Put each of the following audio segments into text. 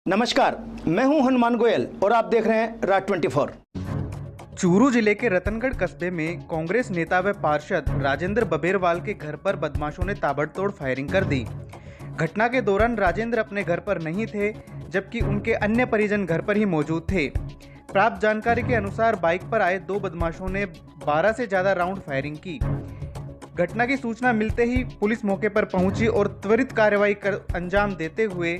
नमस्कार, मैं हूं हनुमान गोयल और आप देख रहे हैं राज 24। चूरू जिले के रतनगढ़ कस्बे में कांग्रेस नेता व पार्षद राजेंद्र बबेरवाल के घर पर बदमाशों ने ताबड़तोड़ फायरिंग कर दी। घटना के दौरान राजेंद्र अपने घर पर नहीं थे, जबकि उनके अन्य परिजन घर पर ही मौजूद थे। प्राप्त जानकारी के अनुसार बाइक पर आए दो बदमाशों ने 12 से ज़्यादा राउंड फायरिंग की। घटना की सूचना मिलते ही पुलिस मौके पर पहुंची और त्वरित कार्रवाई कर अंजाम देते हुए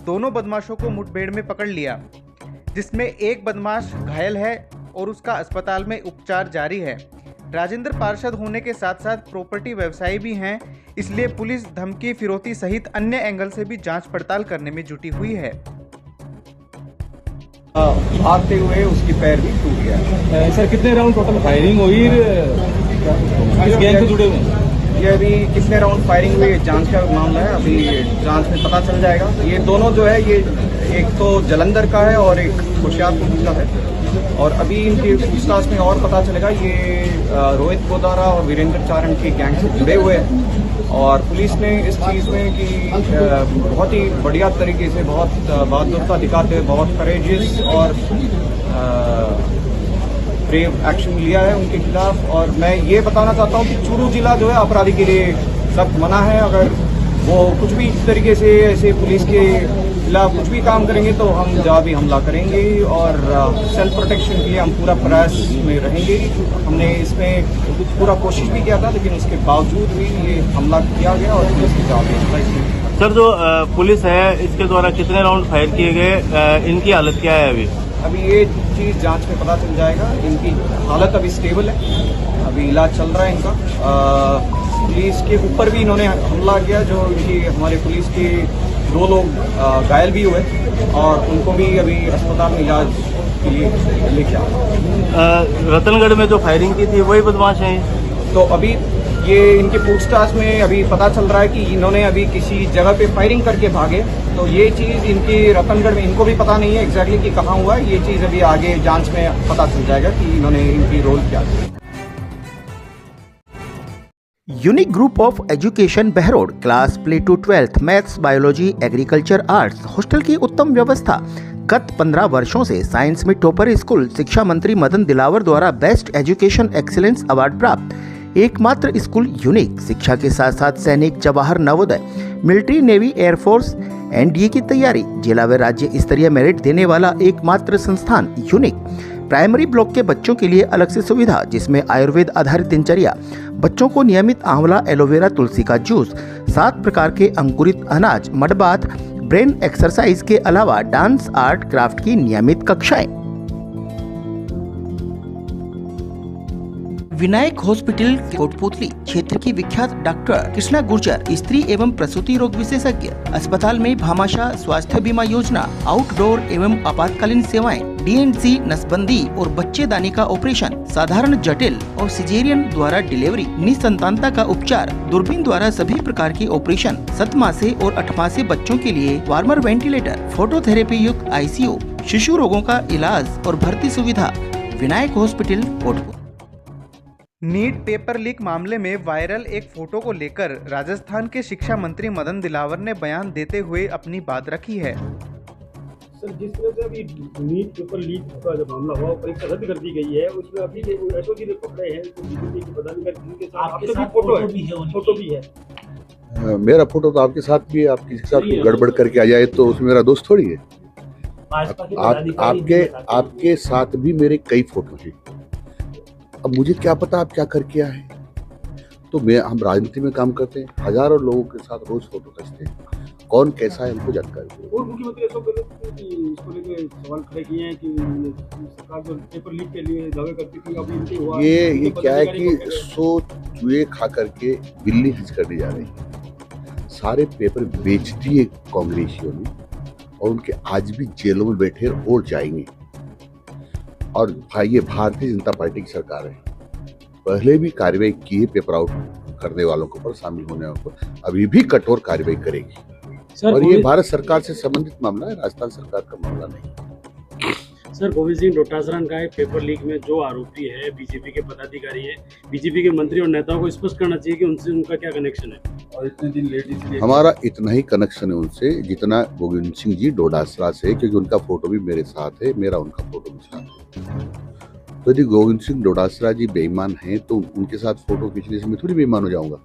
दोनों बदमाशों को मुठभेड़ में पकड़ लिया, जिसमें एक बदमाश घायल है और उसका अस्पताल में उपचार जारी है। राजेंद्र पार्षद होने के साथ साथ प्रॉपर्टी व्यवसायी भी हैं, इसलिए पुलिस धमकी फिरौती सहित अन्य एंगल से भी जांच पड़ताल करने में जुटी हुई है। भागते हुए उसकी पैर भी टूट गया। सर कितने राउंड टोटल फायरिंग हुई, किस गैंग से जुड़े हुए हैं? ये अभी कितने राउंड फायरिंग हुई जांच का मामला है, अभी जांच में पता चल जाएगा। ये दोनों जो है, ये एक तो जलंधर का है और एक होशियारपुर का है, और अभी इनके पूछताछ में और पता चलेगा। ये रोहित गोदारा और वीरेंद्र चारण की गैंग से जुड़े हुए हैं, और पुलिस ने इस चीज़ में कि बहुत ही बढ़िया तरीके से, बहुत बहादुरता दिखाते हुए, बहुत करेजियस और ब्रेव एक्शन लिया है उनके खिलाफ। और मैं ये बताना चाहता हूँ कि चूरू जिला जो है अपराधी के लिए सख्त मना है। अगर वो कुछ भी इस तरीके से ऐसे पुलिस के खिलाफ कुछ भी काम करेंगे तो हम जवाबी हमला करेंगे, और सेल्फ प्रोटेक्शन के लिए हम पूरा प्रयास में रहेंगे। हमने इसमें पूरा कोशिश भी किया था, लेकिन उसके बावजूद भी ये हमला किया गया और पुलिस की जवाबी। सर जो पुलिस है, इसके द्वारा कितने राउंड फायर किए गए, इनकी हालत क्या है अभी ये चीज़ जांच में पता चल जाएगा। इनकी हालत अभी स्टेबल है, अभी इलाज चल रहा है इनका। पुलिस के ऊपर भी इन्होंने हमला किया, जो इनकी हमारे पुलिस के दो लोग घायल भी हुए, और उनको भी अभी अस्पताल में इलाज के लिए लेके आए। रतनगढ़ में जो फायरिंग की थी वही बदमाश हैं? तो अभी ये इनके पूछताछ में अभी पता चल रहा है कि इन्होंने अभी किसी जगह पे फायरिंग करके भागे। तो ये चीज़ इनकी रतनगढ़ में इनको भी पता नहीं है एग्जैक्टली कि कहाँ हुआ है। ये चीज़ अभी आगे जांच में पता चल जाएगा कि इन्होंने इनकी रोल क्या है। Unique Group of Education Behror, class play to 12th, maths, biology, agriculture, arts, hostel की उत्तम व्यवस्था। गत 15 वर्षों से साइंस में टॉपर स्कूल, शिक्षा मंत्री मदन दिलावर द्वारा बेस्ट एजुकेशन एक्सीलेंस अवार्ड प्राप्त एकमात्र स्कूल यूनिक। शिक्षा के साथ साथ सैनिक, Jawahar Navodaya, military, navy, air force, NDA की तैयारी, जिला व राज्य स्तरीय मेरिट देने वाला एकमात्र संस्थान यूनिक। प्राइमरी ब्लॉक के बच्चों के लिए अलग से सुविधा, जिसमें आयुर्वेद आधारित दिनचर्या, बच्चों को नियमित आंवला, एलोवेरा, तुलसी का जूस, 7 प्रकार के अंकुरित अनाज, मड बाथ, ब्रेन एक्सरसाइज के अलावा डांस, आर्ट, क्राफ्ट की नियमित कक्षाएं। विनायक हॉस्पिटल कोटपुतली क्षेत्र की विख्यात डॉक्टर कृष्णा गुर्जर, स्त्री एवं प्रसूति रोग विशेषज्ञ। अस्पताल में भामाशाह स्वास्थ्य बीमा योजना, आउटडोर एवं आपातकालीन सेवाएं, डीएनसी, नसबंदी और बच्चेदानी का ऑपरेशन, साधारण, जटिल और सिजेरियन द्वारा डिलीवरी, निसंतानता का उपचार, दूरबीन द्वारा सभी प्रकार के ऑपरेशन, 7 मासे और 8 मासे बच्चों के लिए वार्मर वेंटिलेटर, फोटोथेरेपी युक्त आईसीयू, शिशु रोगों का इलाज और भर्ती सुविधा। Vinayak hospital Kotputli. NEET paper leak मामले में वायरल एक फोटो को लेकर राजस्थान के शिक्षा मंत्री मदन दिलावर ने बयान देते हुए अपनी बात रखी है। सर, जिस तरह से अभी नीट पेपर लीक का जो मामला हुआ, परीक्षा रद्द कर दी गई है, उसमें अभी जो एसओजी ने पकड़े हैं, तो बीजेपी के पदाधिकारी, जिनके साथ आपके साथ फोटो भी है। मेरा फोटो तो आपके साथ भी है, आप किसी के साथ गड़बड़ करके आ जाए तो उसमें मेरा दोस्त थोड़ी है। आपके साथ भी मेरे कई फोटो हैं। अब मुझे क्या पता आप क्या करके आए। तो हम राजनीति में काम करते हैं, हजारों लोगों के साथ रोज फोटो खींचते हैं, कौन कैसा है हमको जानकारी। और मुख्यमंत्री अशोक गहलोत इसको लेकर सवाल खड़े किए हैं कि सरकार जो पेपर लीक के लिए दावे करती थी, अभी इनके हुआ। ये क्या है कि 100 चूहे खा करके बिल्ली हज करने जा रही है। सारे पेपर बेच दिए कांग्रेसियों ने, और उनके आज भी जेलों में बैठे और जाएंगे। और ये भारतीय जनता पार्टी की सरकार है, पहले भी कार्रवाई की है पेपर आउट करने वालों के ऊपर, शामिल होने वालों पर, अभी भी कठोर कार्रवाई करेगी। और ये भारत सरकार से संबंधित मामला है, राजस्थान सरकार का मामला नहीं। सर गोविंद सिंह डोटासरा का एक पेपर लीक में जो आरोपी है बीजेपी के पदाधिकारी है, बीजेपी के मंत्री और नेताओं को स्पष्ट करना चाहिए कि उनसे उनका क्या कनेक्शन है। और इतने दिन लेट इसलिए हमारा इतना ही कनेक्शन है उनसे जितना गोविंद सिंह जी डोटासरा से, क्योंकि उनका फोटो भी मेरे साथ है, मेरा उनका फोटो भी साथ है। तो यदि गोविंद सिंह डोटासरा जी बेईमान हैं तो उनके साथ फोटो खींचने से मैं थोड़ी बेईमान हो जाऊंगा।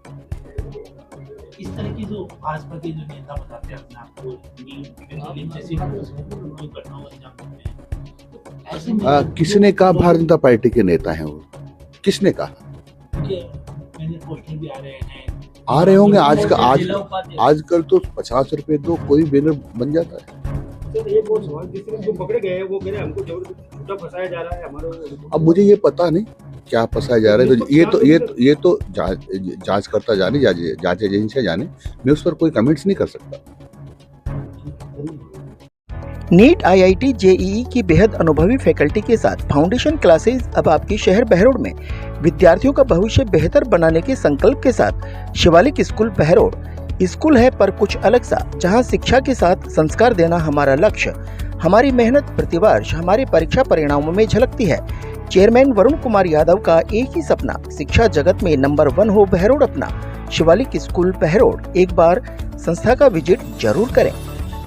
इस तरह की जो भाजपा के जो नेता बताते हैं अपने आप को जैसी घटनाओं को अंजाम देते हैं, ऐसे में किसने कहा भारतीय जनता पार्टी के नेता हैं वो? किसने कहा? मैंने पोस्टर भी आ रहे होंगे। आजकल तो 50 रुपए दो कोई बैनर बन जाता है। सर एक और सवाल, जिसमें जो पकड़े गए हैं वो कह रहे हैं हमको जबरदस्ती झूठा फंसाया जा रहा है हमारे। अब मुझे ये पता नहीं क्या फंसाया जा रहा है, तो ये तो जांच करता जाने, जांच एजेंसियां जाने, मैं उस पर कोई कमेंट्स नहीं कर सकता। नीट, आईआईटी, जेईई की बेहद अनुभवी फैकल्टी के साथ फाउंडेशन क्लासेस अब आपके शहर बहरोड में विद्यार्थियों का भविष्य बेहतर बनाने के संकल्प के साथ शिवालिक स्कूल बहरोड स्कूल है, पर कुछ अलग सा, जहां शिक्षा के साथ संस्कार देना हमारा लक्ष्य। हमारी मेहनत प्रतिवर्ष हमारे परीक्षा परिणामों में झलकती है। चेयरमैन वरुण कुमार यादव का एक ही सपना, शिक्षा जगत में नंबर 1 हो बहरोड अपना। शिवालिक स्कूल बहरोड, एक बार संस्था का विजिट जरूर करें।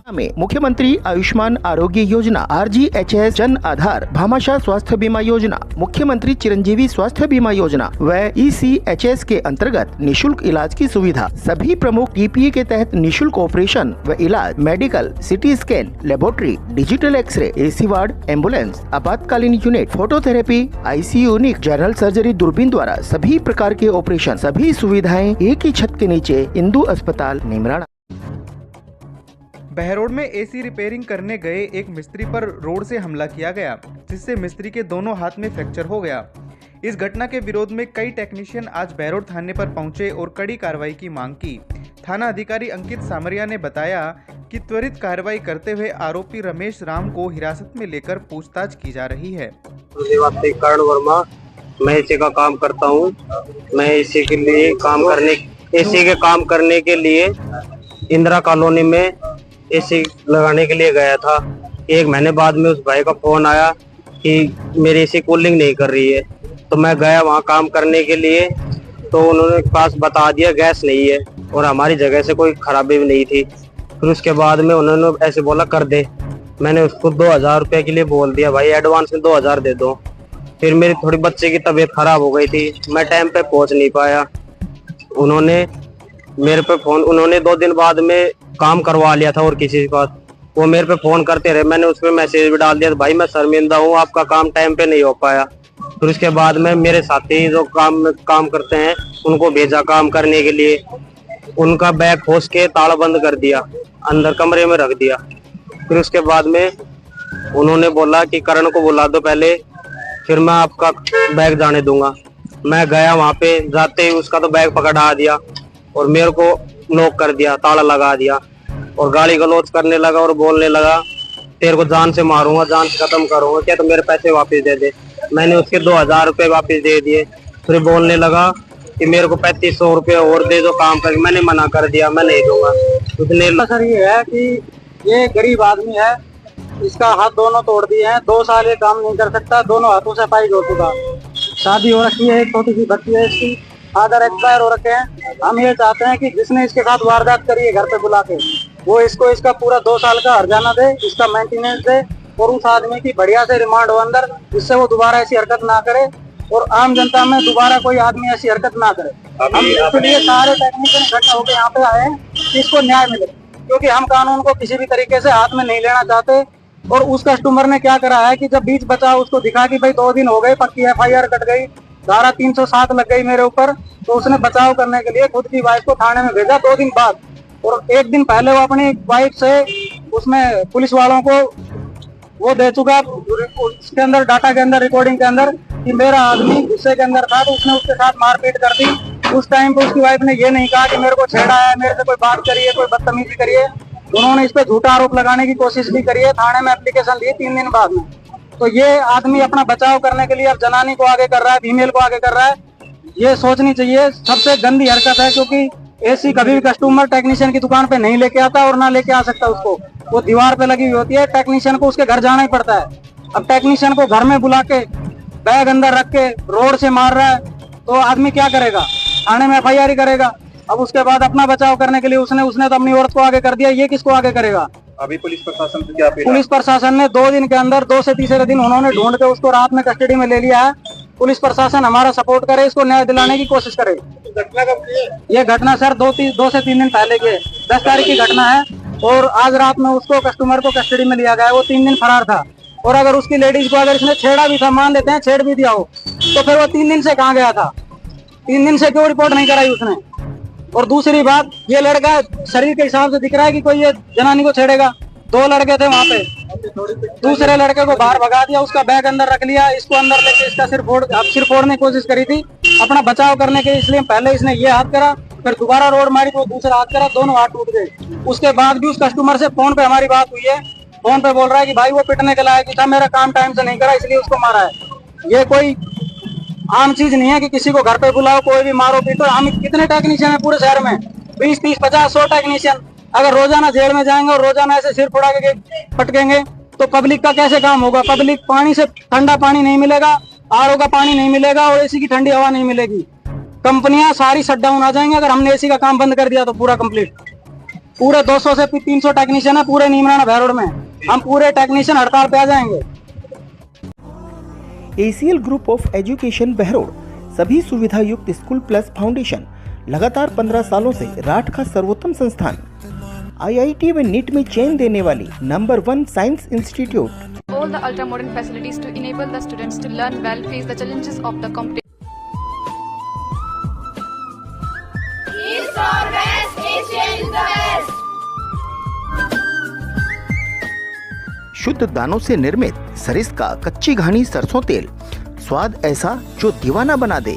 में मुख्यमंत्री आयुष्मान आरोग्य योजना, RGHS जन आधार, भामाशाह स्वास्थ्य बीमा योजना, मुख्यमंत्री चिरंजीवी स्वास्थ्य बीमा योजना व ECHS के अंतर्गत निशुल्क इलाज की सुविधा, सभी प्रमुख TPA के तहत निशुल्क ऑपरेशन व इलाज, medical, CT scan, laboratory, digital x ray, AC ward, ambulance, आपातकालीन unit, phototherapy, ICU unit, general surgery, दूरबीन द्वारा सभी प्रकार के ऑपरेशन, सभी सुविधाएं एक ही छत के नीचे, इंदु अस्पताल, निमराना। बहरोड में AC रिपेयरिंग करने गए एक मिस्त्री पर रोड से हमला किया गया, जिससे मिस्त्री के दोनों हाथ में फ्रैक्चर हो गया। इस घटना के विरोध में कई टेक्नीशियन आज बहरोड थाने पर पहुंचे और कड़ी कार्रवाई की मांग की। थाना अधिकारी अंकित सामरिया ने बताया कि त्वरित कार्रवाई करते हुए आरोपी रमेश राम को हिरासत में लेकर पूछताछ की जा रही है। कर्ण वर्मा, मैं इसी का काम करता हूँ। मैं इसी के काम करने के लिए इंदिरा कॉलोनी में AC लगाने के लिए गया था। एक महीने बाद में उस भाई का फोन आया कि मेरी AC कूलिंग नहीं कर रही है, तो मैं गया वहाँ काम करने के लिए, तो उन्होंने पास बता दिया गैस नहीं है और हमारी जगह से कोई खराबी भी नहीं थी। फिर उसके बाद में उन्होंने ऐसे बोला कर दे। मैंने उसको 2000 रुपये के लिए बोल दिया, भाई एडवांस में 2000 दे दो। फिर मेरी थोड़ी बच्चे की तबीयत खराब हो गई थी, मैं टाइम पे पहुँच नहीं पाया। उन्होंने मेरे पे फोन, उन्होंने 2 दिन बाद में काम करवा लिया था और किसी के पास, वो मेरे पे फोन करते रहे। मैंने उसमें मैसेज भी डाल दिया, भाई मैं शर्मिंदा हूँ, आपका काम टाइम पे नहीं हो पाया। फिर उसके बाद में मेरे साथी जो काम करते हैं उनको भेजा काम करने के लिए। उनका बैग खोस के ताला बंद कर दिया, अंदर कमरे में रख दिया। फिर उसके बाद में उन्होंने बोला कि करण को बुला दो पहले, फिर मैं आपका बैग जाने दूंगा। मैं गया वहाँ पे, जाते ही उसका तो बैग पकड़ा दिया और मेरे को लॉक कर दिया, ताला लगा दिया और गाली गलौज करने लगा और बोलने लगा तेरे को जान से मारूंगा, जान से खत्म करूंगा, क्या तो मेरे पैसे वापस दे दे। मैंने उसके 2000 रुपये वापस दे दिए। फिर बोलने लगा कि मेरे को 3500 रुपये और दे दो काम करके। मैंने मना कर दिया, मैं नहीं दूंगा। उसने सर ये है कि ये गरीब आदमी है, इसका हाथ दोनों तोड़ दिए हैं, 2 साल ये काम नहीं कर सकता, दोनों हाथों से पाई हो चुका। शादी हो रखी है, एक छोटी सी बच्ची है, इसकी फादर एक्सपायर हो रखे हैं। हम ये चाहते हैं कि जिसने इसके साथ वारदात करी है घर पे बुला के, वो इसको इसका पूरा 2 साल का हर्जाना दे, इसका मेंटेनेंस दे और उस आदमी की बढ़िया से रिमांड हो अंदर, जिससे वो दोबारा ऐसी हरकत ना करे और आम जनता में दोबारा कोई आदमी ऐसी हरकत ना करे। हम इसलिए सारे टेक्नीशियन इकट्ठा होकर यहाँ पे आए हैं कि इसको न्याय मिले, क्योंकि हम कानून को किसी भी तरीके से हाथ में नहीं लेना चाहते। और उस कस्टमर ने क्या करा है कि जब बीच बचा उसको दिखा कि भाई 2 दिन हो गए, पक्की FIR कट गई, धारा 307 लग गई मेरे ऊपर, तो उसने बचाव करने के लिए खुद की वाइफ को थाने में भेजा 2 दिन बाद। और 1 दिन पहले वो अपनी वाइफ से उसमें पुलिस वालों को वो दे चुका, उसके अंदर डाटा के अंदर रिकॉर्डिंग के अंदर, कि मेरा आदमी गुस्से के अंदर था तो उसने उसके साथ मारपीट कर दी। उस टाइम पे उसकी वाइफ ने ये नहीं कहा कि मेरे को छेड़ा है, मेरे से कोई बात करिए, कोई बदतमीजी करिए। उन्होंने इस पे झूठा आरोप लगाने की कोशिश भी करी है, थाने में एप्लीकेशन दी 3 दिन बाद में। तो ये आदमी अपना बचाव करने के लिए अब जनानी को आगे कर रहा है, फीमेल को आगे कर रहा है। ये सोचनी चाहिए, सबसे गंदी हरकत है, क्योंकि AC कभी भी कस्टमर टेक्नीशियन की दुकान पे नहीं लेके आता और ना लेके आ सकता उसको, वो दीवार पे लगी हुई होती है, टेक्नीशियन को उसके घर जाना ही पड़ता है। अब टेक्नीशियन को घर में बुला के बैग अंदर रख के रोड से मार रहा है तो आदमी क्या करेगा? थाने में FIR ही करेगा। अब उसके बाद अपना बचाव करने के लिए उसने तो अपनी औरत को आगे कर दिया, ये किसको आगे करेगा? अभी पुलिस प्रशासन से क्या अपील? पुलिस प्रशासन ने 2 दिन के अंदर 2 से तीसरे दिन उन्होंने ढूंढ के उसको रात में कस्टडी में ले लिया है। पुलिस प्रशासन हमारा सपोर्ट करे, इसको न्याय दिलाने की कोशिश करे। घटना कब की है? ये घटना सर 2 से 3 दिन पहले की 10 तारीख की घटना है और आज रात में उसको कस्टमर को कस्टडी में लिया गया है। वो 3 दिन फरार था और अगर उसकी लेडीज को अगर इसने छेड़ा भी था, मान लेते हैं छेड़ भी दिया हो, तो फिर वो 3 दिन से कहाँ गया था? 3 दिन से क्यों रिपोर्ट नहीं कराई उसने? और दूसरी बात, ये लड़का शरीर के हिसाब से दिख रहा है कि कोई ये जनानी को छेड़ेगा। 2 लड़के थे वहाँ पे, दूसरे लड़के को बाहर भगा दिया, उसका बैग अंदर रख लिया, इसको अंदर लेके इसका सिर फोड़ने की कोशिश करी थी अपना बचाव करने के, इसलिए पहले इसने ये हाथ करा, फिर दोबारा रोड मारी तो दूसरा हाथ करा, दोनों हाथ टूट गए। उसके बाद भी उस कस्टमर से फोन पे हमारी बात हुई है, फोन पे बोल रहा है कि भाई वो पिटने के लायक था, मेरा काम टाइम से नहीं करा इसलिए उसको मारा है। ये कोई आम चीज नहीं है कि किसी को घर पे बुलाओ, कोई भी मारो पीटो। हम कितने टेक्नीशियन है पूरे शहर में? 20, 30, 50, 100 टेक्नीशियन। अगर रोजाना जेल में जाएंगे और रोजाना ऐसे सिर फुड़ा के पटकेंगे तो पब्लिक का कैसे काम होगा? पब्लिक पानी से ठंडा पानी नहीं मिलेगा, RO का पानी नहीं मिलेगा और AC की ठंडी हवा नहीं मिलेगी। कंपनियां सारी शट डाउन आ जाएंगी अगर हमने AC का काम बंद कर दिया तो पूरा कंप्लीट। पूरे 200 से 300 टेक्नीशियन है पूरे नीमराना बहरोड में, हम पूरे टेक्नीशियन हड़ताल पे आ जाएंगे। ACL group of Education Behror सभी सुविधा युक्त स्कूल प्लस फाउंडेशन लगातार 15 सालों से राठ का सर्वोत्तम संस्थान, IIT व नीट में चेन देने वाली number 1 science institute. All the ultra modern facilities to enable the students to learn well, face the challenges of the competition. East or West, Asia is the best. शुद्ध दानों से निर्मित सरिस्का कच्ची घानी सरसों तेल, स्वाद ऐसा जो दीवाना बना दे।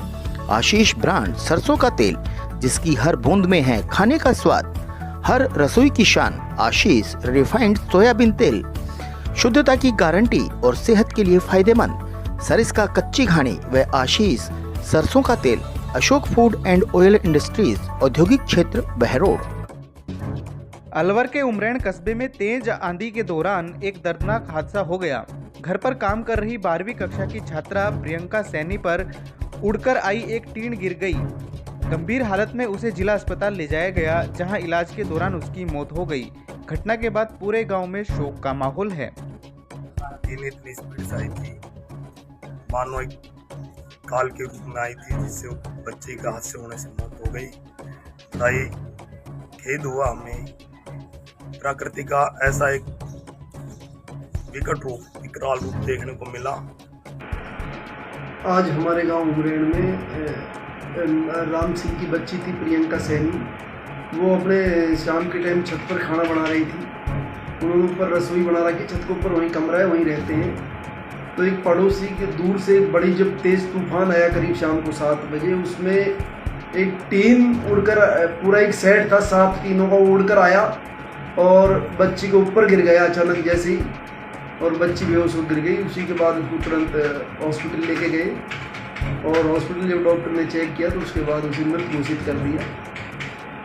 आशीष ब्रांड सरसों का तेल, जिसकी हर बूंद में है खाने का स्वाद। हर रसोई की शान आशीष रिफाइंड सोयाबीन तेल, शुद्धता की गारंटी और सेहत के लिए फायदेमंद। सरिस्का कच्ची घानी व आशीष सरसों का तेल, Ashok food and oil industries, औद्योगिक क्षेत्र बहरोड। अलवर के उमरैन कस्बे में तेज आंधी के दौरान एक दर्दनाक हादसा हो गया। घर पर काम कर रही 12वीं कक्षा की छात्रा प्रियंका सैनी पर उड़कर आई एक टीन गिर गई। गंभीर हालत में उसे जिला अस्पताल ले जाया गया, जहां इलाज के दौरान उसकी मौत हो गई। घटना के बाद पूरे गांव में शोक का माहौल है। टीन इतनी स्पीड से आई थी, मानो एक काल के रूप में आई थी, जिससे बच्चे का हादसे होने से मौत हो गई। बड़ा खेद हुआ हमें, प्रकृति का ऐसा एक विकट रूप, विकराल रूप देखने को मिला। आज हमारे गांव उमरैन में राम सिंह की बच्ची थी प्रियंका सैनी, वो अपने शाम के टाइम छत पर खाना बना रही थी। उन्होंने ऊपर रसोई बना रखी, छत के ऊपर वहीं कमरा है, वहीं रहते हैं। तो एक पड़ोसी के दूर से बड़ी जब तेज़ तूफान आया करीब शाम को 7 बजे, उसमें एक टीन उड़कर, पूरा एक सेट था 7 टीनों का, उड़कर आया और बच्ची के ऊपर गिर गया अचानक जैसे ही, और बच्ची बेहोश हो गिर गई। उसी के बाद उसको तुरंत हॉस्पिटल लेके गए और हॉस्पिटल जब डॉक्टर ने चेक किया तो उसके बाद उसे मृत घोषित कर दिया।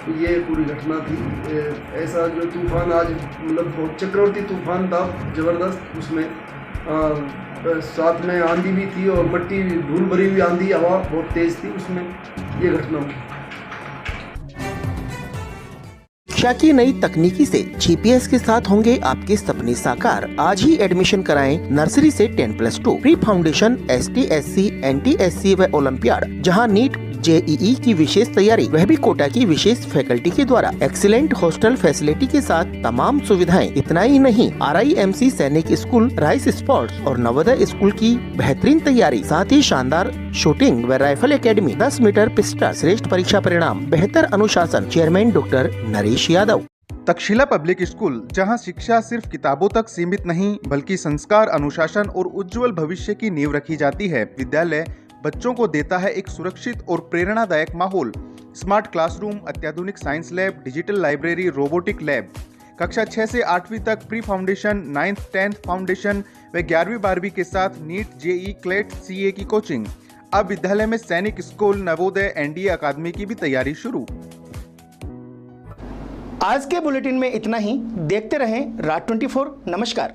तो ये पूरी घटना थी। ऐसा जो तूफान आज मतलब बहुत चक्रवर्ती तूफान था ज़बरदस्त, उसमें साथ में आंधी भी थी और मट्टी धूल भरी हुई आंधी, हवा बहुत तेज़ थी, उसमें ये घटना हुई। शिक्षा की नई तकनीकी से GPS के साथ होंगे आपके सपने साकार। आज ही एडमिशन कराएं नर्सरी से 10+2 pre foundation, ST, SC, NT, SC व ओलंपियाड, जहां नीट JEE की विशेष तैयारी, वह भी कोटा की विशेष फैकल्टी के द्वारा। एक्सीलेंट हॉस्टल फैसिलिटी के साथ तमाम सुविधाएं। इतना ही नहीं, RIMC सैनिक स्कूल, राइस स्पोर्ट्स और नवोदय स्कूल की बेहतरीन तैयारी, साथ ही शानदार शूटिंग व राइफल एकेडमी, 10 मीटर पिस्टल, श्रेष्ठ परीक्षा परिणाम, बेहतर अनुशासन। Chairman doctor Naresh Yadav. Takshashila public school, जहां शिक्षा सिर्फ किताबों तक सीमित नहीं बल्कि संस्कार, अनुशासन और उज्जवल भविष्य की नींव रखी जाती है। विद्यालय बच्चों को देता है एक सुरक्षित और प्रेरणादायक माहौल। स्मार्ट क्लासरूम, अत्याधुनिक science lab, digital library, robotic lab. कक्षा 6 से 8वीं तक pre foundation, 9th 10th foundation व 11वीं 12वीं के साथ नीट, JEE, क्लेट, CA की कोचिंग। अब विद्यालय में सैनिक स्कूल, नवोदय, NDA अकादमी की भी तैयारी शुरू। आज के बुलेटिन में इतना ही। देखते रहें राज 24। नमस्कार।